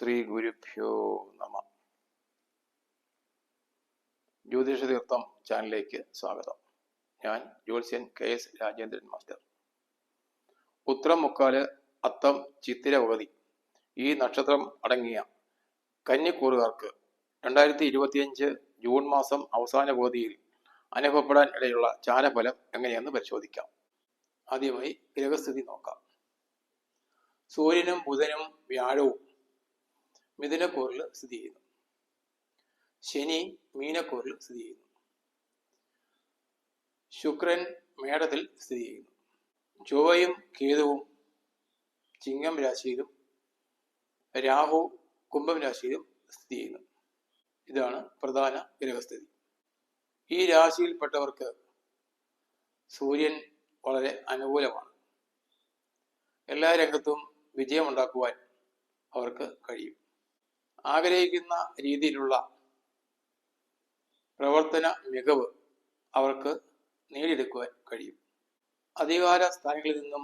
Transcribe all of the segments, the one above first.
ശ്രീ ഗുരുഭ്യോ നമ. ജ്യോതിഷതീർത്ഥം ചാനലിലേക്ക് സ്വാഗതം. ഞാൻ ജ്യോത്സ്യൻ KS രാജേന്ദ്രൻ മാസ്റ്റർ. ഉത്രം, മുക്കാല്, അത്തം, ചിത്തിര, ഉഗതി ഈ നക്ഷത്രം അടങ്ങിയ കന്നിക്കൂറുകാർക്ക് 2025 ജൂൺ മാസം അവസാന പകുതിയിൽ അനുഭവപ്പെടാൻ ഇടയുള്ള ചാരഫലം എങ്ങനെയെന്ന് പരിശോധിക്കാം. ആദ്യമായി ഗ്രഹസ്ഥിതി നോക്കാം. സൂര്യനും ബുധനും വ്യാഴവും മിഥുനക്കൂറിൽ സ്ഥിതി ചെയ്യുന്നു. ശനി മീനക്കൂറിൽ സ്ഥിതി ചെയ്യുന്നു. ശുക്രൻ മേടത്തിൽ സ്ഥിതി ചെയ്യുന്നു. ചൊവ്വയും കേതുവും ചിങ്ങം രാശിയിലും രാഹു കുംഭം രാശിയിലും സ്ഥിതി ചെയ്യുന്നു. ഇതാണ് പ്രധാന ഗ്രഹസ്ഥിതി. ഈ രാശിയിൽപ്പെട്ടവർക്ക് സൂര്യൻ വളരെ അനുകൂലമാണ്. എല്ലാ രംഗത്തും വിജയമുണ്ടാക്കുവാൻ അവർക്ക് കഴിയും. ആഗ്രഹിക്കുന്ന രീതിയിലുള്ള പ്രവർത്തന മികവ് അവർക്ക് നേടിയെടുക്കുവാൻ കഴിയും. അധികാര സ്ഥാനങ്ങളിൽ നിന്നും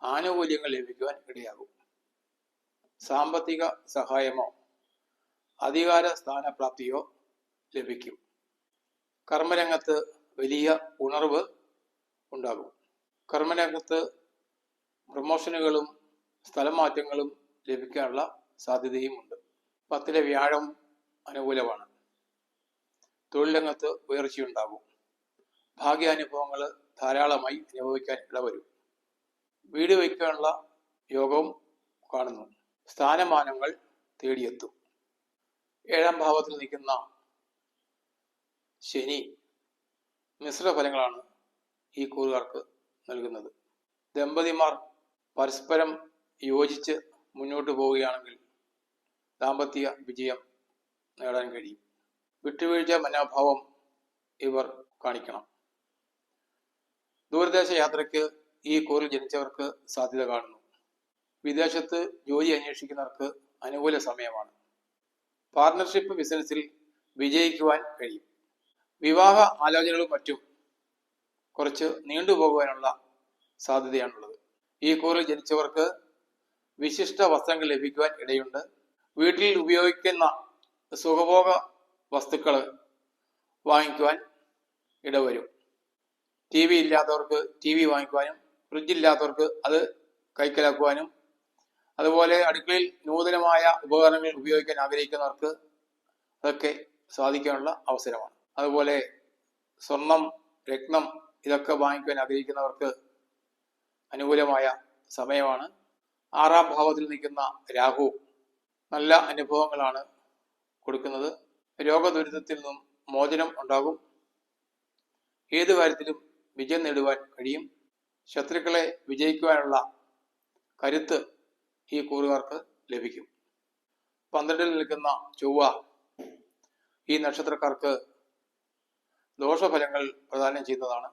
ആനുകൂല്യങ്ങൾ ലഭിക്കുവാൻ ഇടയാകും. സാമ്പത്തിക സഹായമോ അധികാര സ്ഥാനപ്രാപ്തിയോ ലഭിക്കും. കർമ്മരംഗത്ത് വലിയ ഉണർവ് ഉണ്ടാകും. കർമ്മരംഗത്ത് പ്രൊമോഷനുകളും സ്ഥലമാറ്റങ്ങളും ലഭിക്കാനുള്ള സാധ്യതയുമുണ്ട്. 10ലെ വ്യാഴം അനുകൂലമാണ്. തൊഴിൽ രംഗത്ത് ഉയർച്ചയുണ്ടാകും. ഭാഗ്യാനുഭവങ്ങൾ ധാരാളമായി അനുഭവിക്കാൻ ഇടവരും. വീട് വയ്ക്കാനുള്ള യോഗവും കാണുന്നു. സ്ഥാനമാനങ്ങൾ തേടിയെത്തും. 7ാം ഭാവത്തിൽ നിൽക്കുന്ന ശനി മിശ്ര ഫലങ്ങളാണ് ഈ കൂറുകാർക്ക് നൽകുന്നത്. ദമ്പതിമാർ പരസ്പരം യോജിച്ച് മുന്നോട്ട് പോവുകയാണെങ്കിൽ ദാമ്പത്യ വിജയം നേടാൻ കഴിയും. വിട്ടുവീഴ്ച മനോഭാവം ഇവർ കാണിക്കണം. ദൂരദേശ യാത്രയ്ക്ക് ഈ കൂറിൽ ജനിച്ചവർക്ക് സാധ്യത കാണുന്നു. വിദേശത്ത് ജോലി അന്വേഷിക്കുന്നവർക്ക് അനുകൂല സമയമാണ്. പാർട്ണർഷിപ്പ് ബിസിനസ്സിൽ വിജയിക്കുവാൻ കഴിയും. വിവാഹ ആലോചനകളും മറ്റും കുറച്ച് നീണ്ടുപോകുവാനുള്ള സാധ്യതയാണുള്ളത്. ഈ കൂറിൽ ജനിച്ചവർക്ക് വിശിഷ്ട വസ്ത്രങ്ങൾ ലഭിക്കുവാൻ ഇടയുണ്ട്. വീട്ടിൽ ഉപയോഗിക്കുന്ന സുഖഭോഗ വസ്തുക്കൾ വാങ്ങിക്കുവാൻ ഇടവരും. TV ഇല്ലാത്തവർക്ക് TV വാങ്ങിക്കുവാനും ഫ്രിഡ്ജില്ലാത്തവർക്ക് അത് കൈക്കലാക്കുവാനും, അതുപോലെ അടുക്കളയിൽ നൂതനമായ ഉപകരണങ്ങൾ ഉപയോഗിക്കാൻ ആഗ്രഹിക്കുന്നവർക്ക് അതൊക്കെ സാധിക്കാനുള്ള അവസരമാണ്. അതുപോലെ സ്വർണം, രത്നം ഇതൊക്കെ വാങ്ങിക്കുവാൻ ആഗ്രഹിക്കുന്നവർക്ക് അനുകൂലമായ സമയമാണ്. 6ാം ഭാവത്തിൽ നിൽക്കുന്ന രാഹു നല്ല അനുഭവങ്ങളാണ് കൊടുക്കുന്നത്. രോഗദുരിതത്തിൽ നിന്നും മോചനം ഉണ്ടാകും. ഏതു കാര്യത്തിലും വിജയം നേടുവാൻ കഴിയും. ശത്രുക്കളെ വിജയിക്കുവാനുള്ള കരുത്ത് ഈ കൂറുകാർക്ക് ലഭിക്കും. 12ൽ നിൽക്കുന്ന ചൊവ്വ ഈ നക്ഷത്രക്കാർക്ക് ദോഷഫലങ്ങൾ പ്രദാനം ചെയ്യുന്നതാണ്.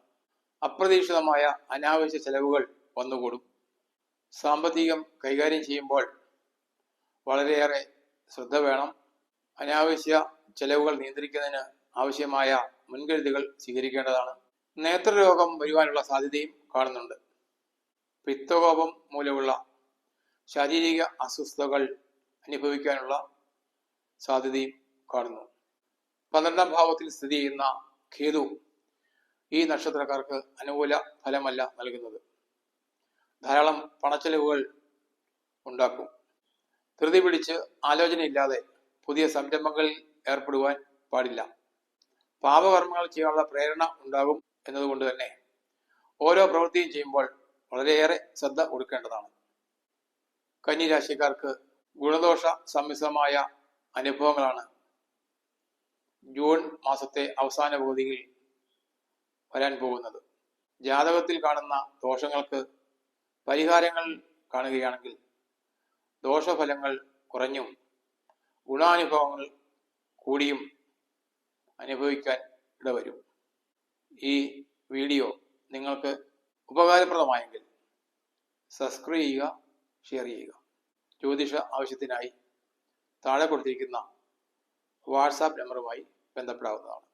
അപ്രതീക്ഷിതമായ അനാവശ്യ ചെലവുകൾ വന്നുകൂടും. സാമ്പത്തികം കൈകാര്യം ചെയ്യുമ്പോൾ വളരെയേറെ ശ്രദ്ധ വേണം. അനാവശ്യ ചെലവുകൾ നിയന്ത്രിക്കുന്നതിന് ആവശ്യമായ മുൻകരുതലുകൾ സ്വീകരിക്കേണ്ടതാണ്. നേത്രരോഗം വരുവാനുള്ള സാധ്യതയും കാണുന്നുണ്ട്. പിത്തകോപം മൂലമുള്ള ശാരീരിക അസ്വസ്ഥതകൾ അനുഭവിക്കാനുള്ള സാധ്യതയും കാണുന്നു. 12ാം ഭാവത്തിൽ സ്ഥിതി ചെയ്യുന്ന കേതു ഈ നക്ഷത്രക്കാർക്ക് അനുകൂല ഫലമല്ല നൽകുന്നത്. ധാരാളം പണച്ചെലവുകൾ ഉണ്ടാക്കും. ധൃതി പിടിച്ച് ആലോചനയില്ലാതെ പുതിയ സംരംഭങ്ങളിൽ ഏർപ്പെടുവാൻ പാടില്ല. പാപകർമ്മങ്ങൾ ചെയ്യാനുള്ള പ്രേരണ ഉണ്ടാകും എന്നതുകൊണ്ട് തന്നെ ഓരോ പ്രവൃത്തിയും ചെയ്യുമ്പോൾ വളരെയേറെ ശ്രദ്ധ കൊടുക്കേണ്ടതാണ്. കന്നിരാശിക്കാർക്ക് ഗുണദോഷ സമ്മിശ്രമായ അനുഭവങ്ങളാണ് ജൂൺ മാസത്തെ അവസാന പകുതിയിൽ വരാൻ പോകുന്നത്. ജാതകത്തിൽ കാണുന്ന ദോഷങ്ങൾക്ക് പരിഹാരങ്ങൾ കാണുകയാണെങ്കിൽ ദോഷഫലങ്ങൾ കുറഞ്ഞും ഗുണാനുഭവങ്ങൾ കൂടിയും അനുഭവിക്കാൻ ഇടവരും. ഈ വീഡിയോ നിങ്ങൾക്ക് ഉപകാരപ്രദമായെങ്കിൽ സബ്സ്ക്രൈബ് ചെയ്യുക, ഷെയർ ചെയ്യുക. ജ്യോതിഷ ആവശ്യത്തിനായി താഴെ കൊടുത്തിരിക്കുന്ന വാട്സാപ്പ് നമ്പറുമായി ബന്ധപ്പെടാവുന്നതാണ്.